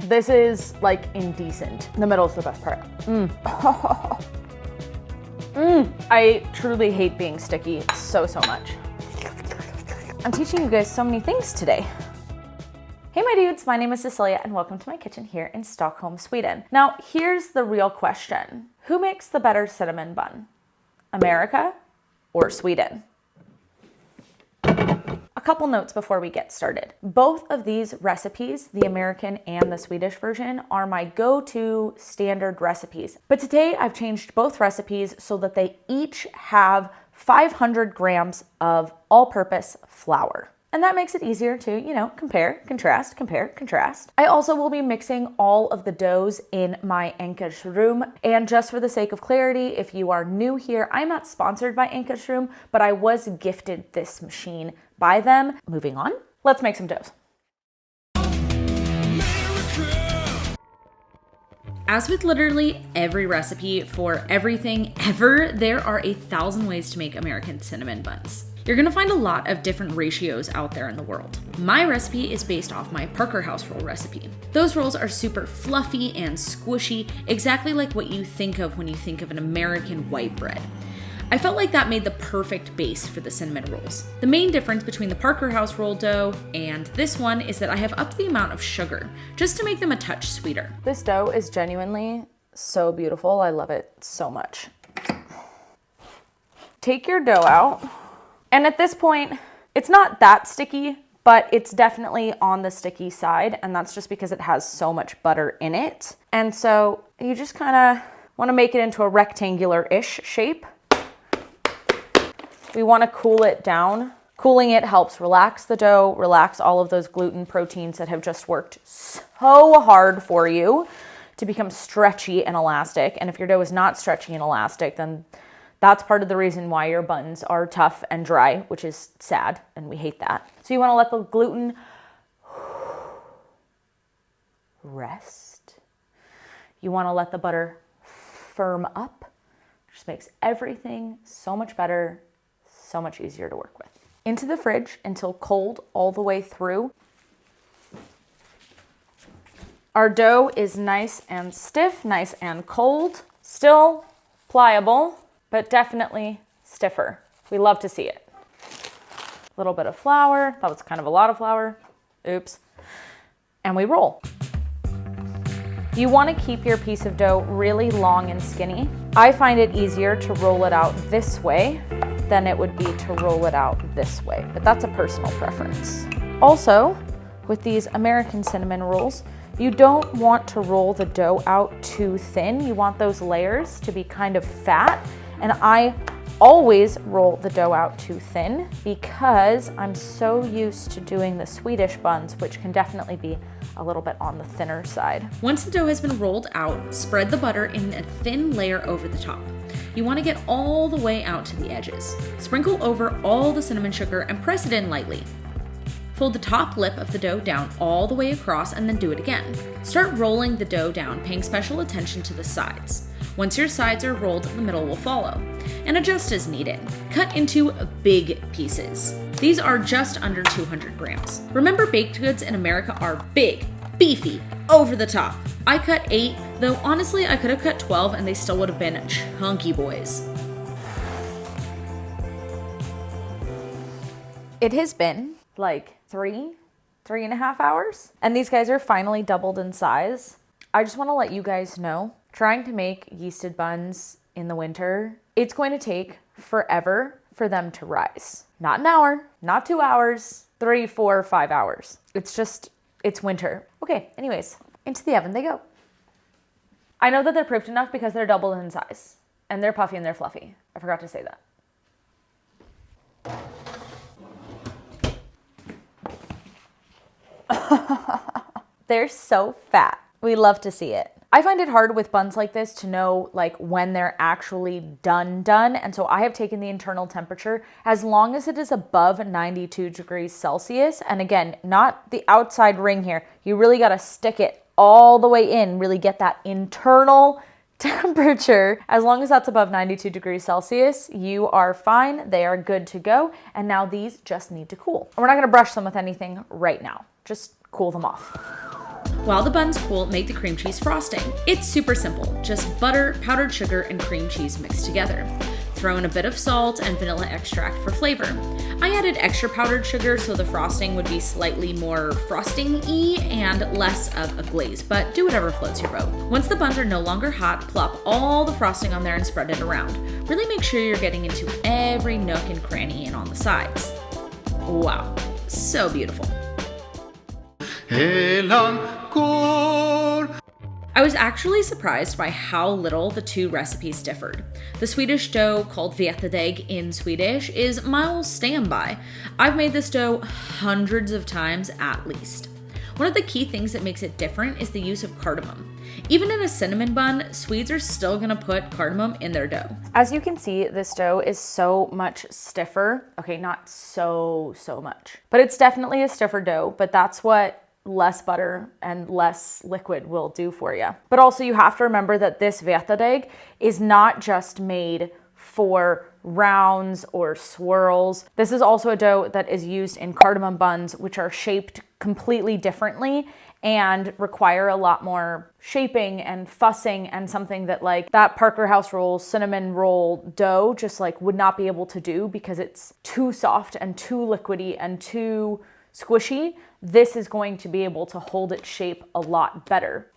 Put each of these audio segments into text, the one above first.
This is like indecent. The middle is the best part. I truly hate being sticky so much. I'm teaching you guys so many things today. Hey my dudes, my name is Cecilia and welcome to my kitchen here in Stockholm, Sweden. Now here's the real question. Who makes the better cinnamon bun? America or Sweden? A couple notes before we get started. Both of these recipes, the American and the Swedish version, are my go-to standard recipes. But today I've changed both recipes so that they each have 500 grams of all-purpose flour. And that makes it easier to, compare, contrast, compare, contrast. I also will be mixing all of the doughs in my Enkeltrum. And just for the sake of clarity, if you are new here, I'm not sponsored by Enkeltrum, but I was gifted this machine by them. Moving on, let's make some doughs. As with literally every recipe for everything ever, there are 1,000 ways to make American cinnamon buns. You're gonna find a lot of different ratios out there in the world. My recipe is based off my Parker House roll recipe. Those rolls are super fluffy and squishy, exactly like what you think of when you think of an American white bread. I felt like that made the perfect base for the cinnamon rolls. The main difference between the Parker House roll dough and this one is that I have upped the amount of sugar, just to make them a touch sweeter. This dough is genuinely so beautiful. I love it so much. Take your dough out. And at this point, it's not that sticky, but it's definitely on the sticky side. And that's just because it has so much butter in it. And so you just kind of want to make it into a rectangular-ish shape. We want to cool it down. Cooling it helps relax the dough, relax all of those gluten proteins that have just worked so hard for you to become stretchy and elastic. And if your dough is not stretchy and elastic, then that's part of the reason why your buns are tough and dry, which is sad, and we hate that. So you want to let the gluten rest. You want to let the butter firm up, which just makes everything so much better, so much easier to work with. Into the fridge until cold all the way through. Our dough is nice and stiff, nice and cold, still pliable, but definitely stiffer. We love to see it. A little bit of flour. That was kind of a lot of flour. Oops. And we roll. You want to keep your piece of dough really long and skinny. I find it easier to roll it out this way than it would be to roll it out this way, but that's a personal preference. Also, with these American cinnamon rolls, you don't want to roll the dough out too thin. You want those layers to be kind of fat. And I always roll the dough out too thin because I'm so used to doing the Swedish buns, which can definitely be a little bit on the thinner side. Once the dough has been rolled out, spread the butter in a thin layer over the top. You want to get all the way out to the edges. Sprinkle over all the cinnamon sugar and press it in lightly. Fold the top lip of the dough down all the way across and then do it again. Start rolling the dough down, paying special attention to the sides. Once your sides are rolled, the middle will follow. And adjust as needed. Cut into big pieces. These are just under 200 grams. Remember, baked goods in America are big, beefy, over the top. I cut 8, though honestly I could have cut 12 and they still would have been chunky boys. It has been like 3.5 hours. And these guys are finally doubled in size. I just want to let you guys know, trying to make yeasted buns in the winter, it's going to take forever for them to rise. Not an hour, not 2 hours, 3, 4, 5 hours. It's winter. Okay, anyways, into the oven they go. I know that they're proofed enough because they're doubled in size and they're puffy and they're fluffy. I forgot to say that. They're so fat. We love to see it. I find it hard with buns like this to know when they're actually done. And so I have taken the internal temperature as long as it is above 92 degrees Celsius. And again, not the outside ring here. You really got to stick it all the way in, really get that internal temperature. As long as that's above 92 degrees Celsius, you are fine. They are good to go. And now these just need to cool. We're not going to brush them with anything right now. Just cool them off. While the buns cool, make the cream cheese frosting. It's super simple, just butter, powdered sugar, and cream cheese mixed together. Throw in a bit of salt and vanilla extract for flavor. I added extra powdered sugar so the frosting would be slightly more frosting-y and less of a glaze, but do whatever floats your boat. Once the buns are no longer hot, plop all the frosting on there and spread it around. Really make sure you're getting into every nook and cranny and on the sides. Wow, so beautiful. I was actually surprised by how little the two recipes differed. The Swedish dough, called vetedeg in Swedish, is my old standby. I've made this dough hundreds of times at least. One of the key things that makes it different is the use of cardamom. Even in a cinnamon bun, Swedes are still gonna put cardamom in their dough. As you can see, this dough is so much stiffer. Okay, not so much, but it's definitely a stiffer dough, but that's what less butter and less liquid will do for you. But also you have to remember that this vetedeg is not just made for rounds or swirls. This is also a dough that is used in cardamom buns, which are shaped completely differently and require a lot more shaping and fussing, and something that like that Parker House Roll cinnamon roll dough just like would not be able to do because it's too soft and too liquidy and too squishy. This is going to be able to hold its shape a lot better.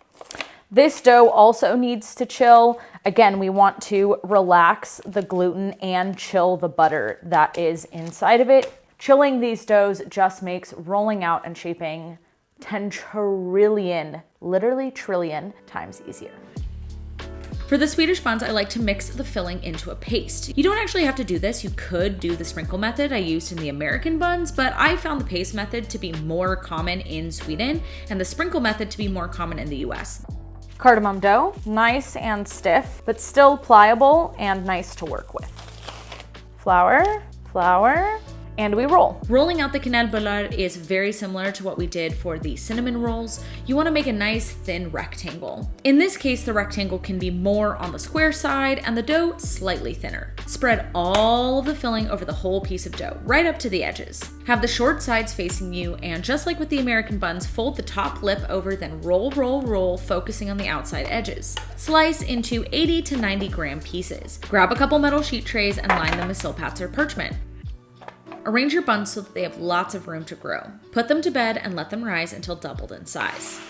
This dough also needs to chill. Again, we want to relax the gluten and chill the butter that is inside of it. Chilling these doughs just makes rolling out and shaping 10 trillion, literally trillion times easier. For the Swedish buns, I like to mix the filling into a paste. You don't actually have to do this. You could do the sprinkle method I used in the American buns, but I found the paste method to be more common in Sweden and the sprinkle method to be more common in the US. Cardamom dough, nice and stiff, but still pliable and nice to work with. Flour, and we roll. Rolling out the kanelbullar is very similar to what we did for the cinnamon rolls. You want to make a nice thin rectangle. In this case, the rectangle can be more on the square side and the dough slightly thinner. Spread all of the filling over the whole piece of dough, right up to the edges. Have the short sides facing you, and just like with the American buns, fold the top lip over, then roll, focusing on the outside edges. Slice into 80 to 90 gram pieces. Grab a couple metal sheet trays and line them with silpats or parchment. Arrange your buns so that they have lots of room to grow. Put them to bed and let them rise until doubled in size.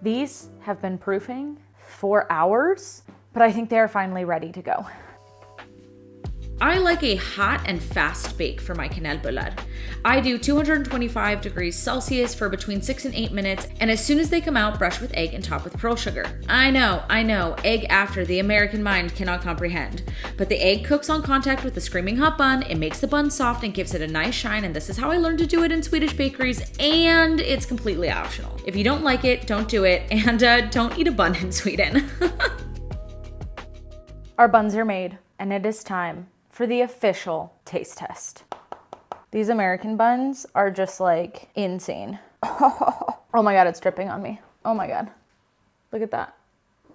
These have been proofing for hours, but I think they are finally ready to go. I like a hot and fast bake for my kanelbullar. I do 225 degrees Celsius for between 6 and 8 minutes, and as soon as they come out, brush with egg and top with pearl sugar. I know, egg after the American mind cannot comprehend. But the egg cooks on contact with the screaming hot bun, it makes the bun soft and gives it a nice shine, and this is how I learned to do it in Swedish bakeries, and it's completely optional. If you don't like it, don't do it, and don't eat a bun in Sweden. Our buns are made, and it is time for the official taste test. These American buns are just like insane. Oh my God, it's dripping on me. Oh my God, look at that.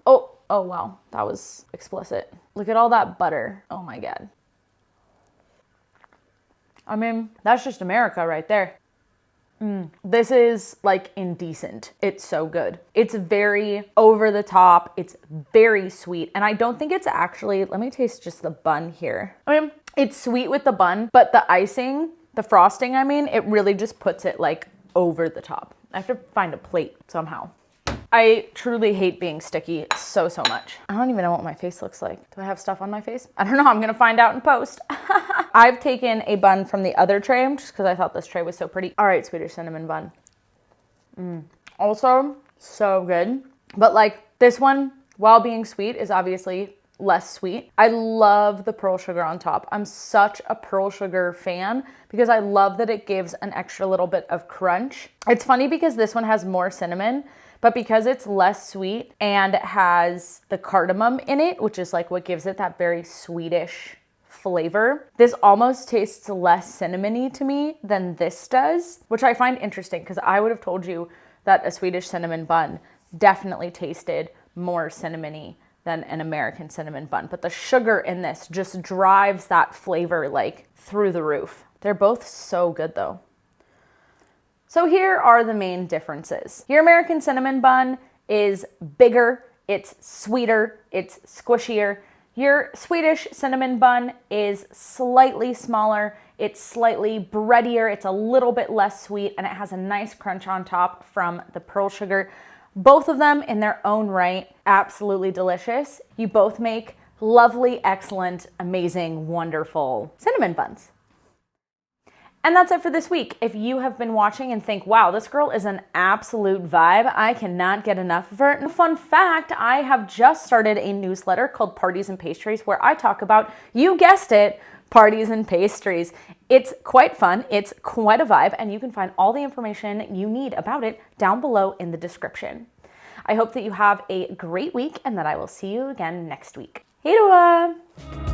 Oh wow, that was explicit. Look at all that butter. Oh my God. I mean, that's just America right there. This is like indecent. It's so good. It's very over the top. It's very sweet. And I don't think it's actually, let me taste just the bun here. I mean, it's sweet with the bun, but the icing, the frosting, I mean, it really just puts it like over the top. I have to find a plate somehow. I truly hate being sticky so much. I don't even know what my face looks like. Do I have stuff on my face? I don't know. I'm gonna find out in post. I've taken a bun from the other tray just because I thought this tray was so pretty. All right, Swedish cinnamon bun. Also, so good. But like this one, while being sweet, is obviously less sweet. I love the pearl sugar on top. I'm such a pearl sugar fan because I love that it gives an extra little bit of crunch. It's funny because this one has more cinnamon, but because it's less sweet and it has the cardamom in it, which is like what gives it that very Swedish flavor, this almost tastes less cinnamony to me than this does, which I find interesting because I would have told you that a Swedish cinnamon bun definitely tasted more cinnamony than an American cinnamon bun. But the sugar in this just drives that flavor like through the roof. They're both so good though. So here are the main differences. Your American cinnamon bun is bigger, it's sweeter, it's squishier. Your Swedish cinnamon bun is slightly smaller, it's slightly breadier, it's a little bit less sweet, and it has a nice crunch on top from the pearl sugar. Both of them in their own right, absolutely delicious. You both make lovely, excellent, amazing, wonderful cinnamon buns. And that's it for this week. If you have been watching and think, wow, this girl is an absolute vibe, I cannot get enough of her. And fun fact, I have just started a newsletter called Parties and Pastries where I talk about, you guessed it, parties and pastries. It's quite fun, it's quite a vibe, and you can find all the information you need about it down below in the description. I hope that you have a great week and that I will see you again next week. Hej då!